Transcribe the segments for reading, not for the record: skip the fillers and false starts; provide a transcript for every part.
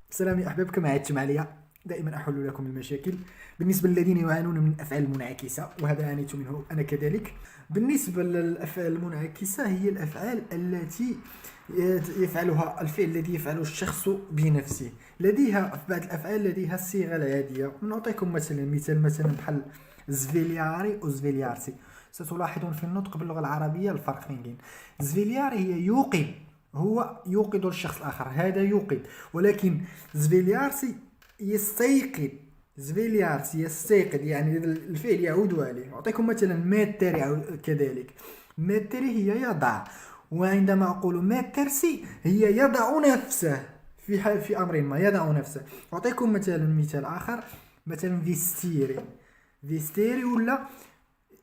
سلام يا أحباب، كما عدتم عليا دائما أحل لكم المشاكل بالنسبة للذين يعانون من الأفعال المنعكسة، وهذا عانيت منه أنا كذلك. بالنسبة للأفعال المنعكسة هي الأفعال التي يفعلها الفعل الذي يفعله الشخص بنفسه. لديها في بعض الأفعال لديها الصيغة العادية. نعطيكم مثلا بحال زفيلياري أو زفيليارسي. ستلاحظون في النطق باللغة العربية الفرق فين كاين. زفيلياري هي يوقظ، هو يوقظ الشخص الآخر، هذا يوقظ. ولكن زفيليارسي يستيقظ. زفيليارسي يستيقظ، يعني الفعل يعود عليه. أعطيكم مثلا ماتري كذلك. ماتري هي يضع، وعندما أقول ماترسي هي يضع نفسه في أمر ما، يضع نفسه. أعطيكم مثال آخر، مثلا فيستيري. فيستيري ولا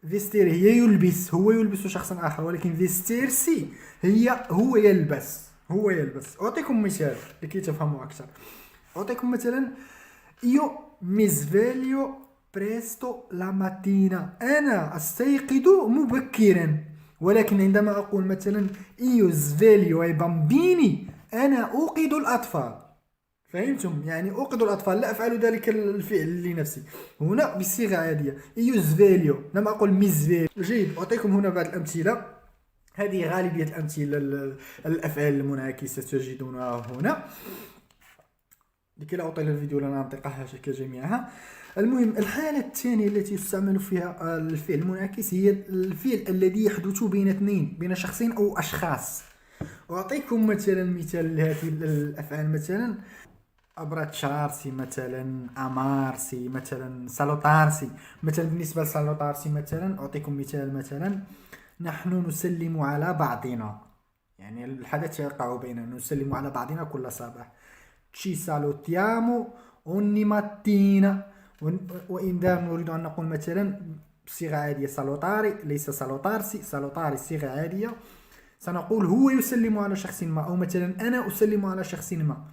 فيستيري هي يلبس، هو يلبس شخصا آخر، ولكن فيستيرسي هي هو يلبس، هو يلبس. أعطيكم مثال لكي تفهموا أكثر. أعطيكم مثلا io mi sveglio presto la mattina، أنا أستيقظ مبكرا. ولكن عندما أقول مثلا io sveglio i bambini، أنا أوقظ الأطفال. فهمتم؟ يعني أوقظ الأطفال، لا أفعل ذلك الفعل لنفسي. هنا بصيغة عادية io sveglio، لم أقل mi sveglio. جيد، أعطيكم هنا بعض الأمثلة. هذه غالبية الأمثلة الأفعال المنعكسة تجدونها هنا. لكي لا أطيل الفيديو لن أنطقها كجميعها. المهم، الحالة الثانية التي يستعمل فيها الفعل المنعكس هي الفعل الذي يحدث بين اثنين، بين شخصين أو أشخاص. أعطيكم مثال لهذه الأفعال. مثلا أبراتشارسي، مثلا أمارسي، مثلا سالوتارسي. مثلا بالنسبة لسالوتارسي مثلا أعطيكم مثلا نحن نسلم على بعضنا، يعني الحدث يقع بيننا، نسلم على بعضنا كل صباح. ci salutiamo ogni mattina. وإذا نريد أن نقول مثلا بصيغة عادية سالوتاري، ليس سالوتارسي، سالوتاري صيغة عادية، سنقول هو يسلم على شخص ما، أو مثلا أنا أسلم على شخص ما.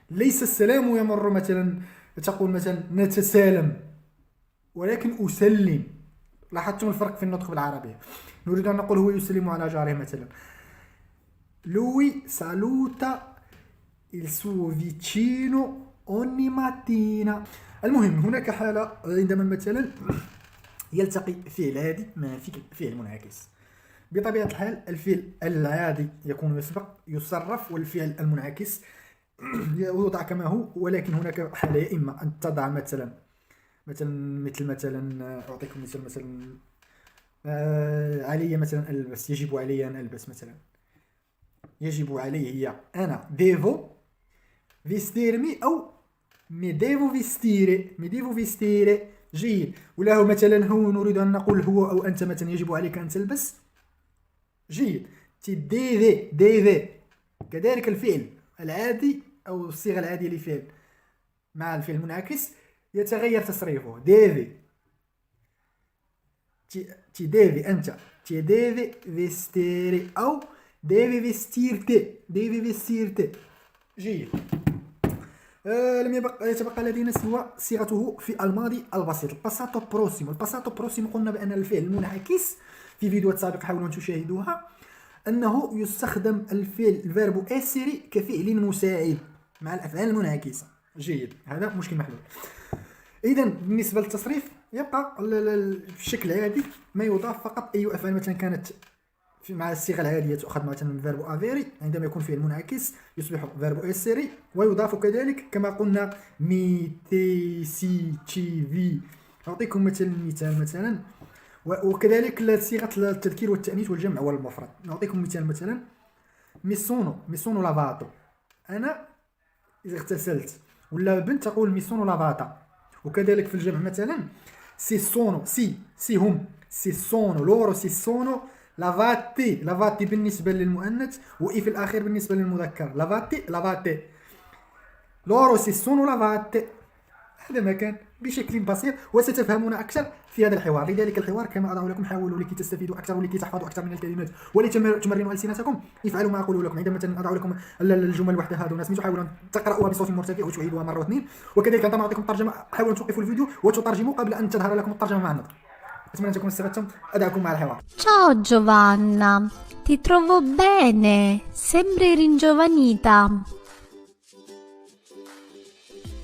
ليس السلام يمر مثلا تقول مثلا نتسالم، ولكن أسلم. لاحظتم الفرق في النطق بالعربية. نريد أن نقول هو يسلم على جاره مثلا lui saluta il suo vicino ogni mattina. المهم، هناك حالة عندما مثلا يلتقي فعل عادي مع فعل منعكس. بطبيعة الحال الفعل العادي يكون يسبق يصرف، والفعل المنعكس يوضع كما هو. ولكن هناك حالة، يا إما أن تضع مثلا أعطيكم مثلا علي مثلا ألبس، يجب علي أن ألبس مثلا. يجب علي هي أنا ديفو فيستيرمي، أو مي ديفو فيستيري، مي ديفو فيستيري. جيد. ولا هو مثلا هو نريد أن نقول هو أو أنت مثلا يجب عليك أن تلبس. جيد. تي ديفي كذلك الفعل العادي أو الصيغة العادية لفعل مع الفعل المنعكس يتغير تصريفه. ديفي، تي ديفي أنت، تي ديفي فيستيري، أو ديفي فيستيرتي، ديفي فيستيرتي. جيد. لم يتبقى لدينا سوى صيغته في الماضي البسيط، الباساتو بروسيمو. الباساتو بروسيمو قلنا بأن الفعل المنعكس في فيديوهات سابقة، حاولوا أن تشاهدوها، أنه يستخدم الفيرب اسيري كفعل مساعد مع الأفعال المنعكسة. جيد، هذا مشكل محلول. إذا بالنسبة للتصريف يبقى الشكل العادي، ما يضاف فقط أي أفعال مثلا كانت مع الصيغة العادية تؤخذ مثلا فيرب افيري، عندما يكون فعل منعكس يصبح فيرب اسيري، ويضاف كذلك كما قلنا مي تي سي تشي في. أعطيكم مثلا وكذلك صيغة التذكير والتأنيث والجمع والمفرد. نعطيكم مثلا مي سونو لافاتو، أنا إذا اغتسلت. ولا بنت تقول مي سونو لافاتا. وكذلك في الجمع مثلا سي سونو، سي هم، سي سونو لورو، سي سونو لافاتي. لافاتي بالنسبة للمؤنث، وإي في الأخير بالنسبة للمذكر. لافاتي لورو سي سونو لافاتي. هذا ما كان بشكل بسيط، وستفهمون أكثر في هذا الحوار. لذلك الحوار كما أضع لكم حاولوا لكي تستفيدوا أكثر ولكي تحفظوا أكثر من الكلمات ولتمرنوا ألسنتكم. افعلوا ما أقول لكم. عندما مثلا أضع لكم الجمل وحدها دون اسم، حاولوا أن تقرأوها بصوت مرتفع وتعيدوها مرة واثنين. وكذلك عندما أعطيكم الترجمة حاولوا أن توقفوا الفيديو وتترجموا قبل أن تظهر لكم الترجمة مع النطق. أتمنى أن تكونوا استفدتم. أدعكم مع الحوار. Ciao Giovanna, ti trovo bene, sembri ringiovanita.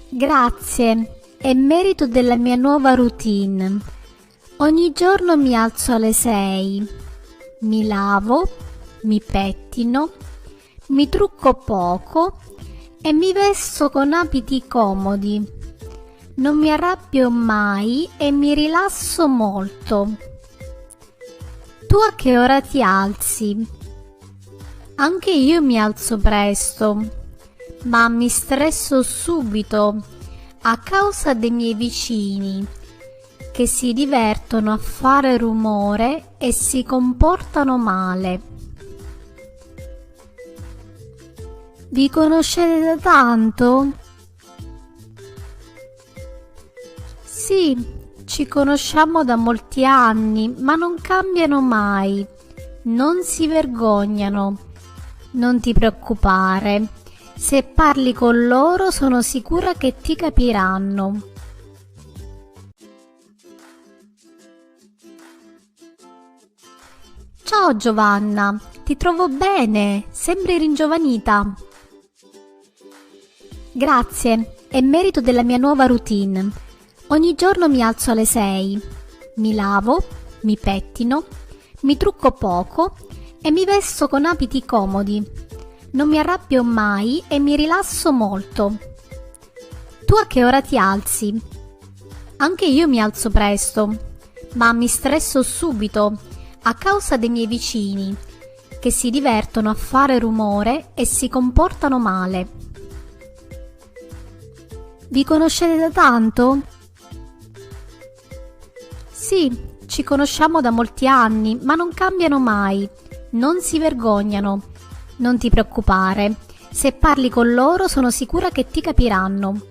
Grazie, è merito della mia nuova routine. Ogni giorno mi alzo alle 6, mi lavo, mi pettino, mi trucco poco e mi vesto con abiti comodi. Non mi arrabbio mai e mi rilasso molto. Tu a che ora ti alzi? Anche io mi alzo presto, ma mi stresso subito a causa dei miei vicini che si divertono a fare rumore e si comportano male. Vi conoscete da tanto? Sì, ci conosciamo da molti anni, ma non cambiano mai. Non si vergognano. Non ti preoccupare. Se parli con loro, sono sicura che ti capiranno. Ciao Giovanna, ti trovo bene, sembri ringiovanita. Grazie, è merito della mia nuova routine. Ogni giorno mi alzo alle 6, mi lavo, mi pettino, mi trucco poco e mi vesto con abiti comodi. Non mi arrabbio mai e mi rilasso molto. Tu a che ora ti alzi? Anche io mi alzo presto, ma mi stresso subito a causa dei miei vicini che si divertono a fare rumore e si comportano male. Vi conoscete da tanto? Sì, ci conosciamo da molti anni, ma non cambiano mai. Non si vergognano. Non ti preoccupare. Se parli con loro, sono sicura che ti capiranno.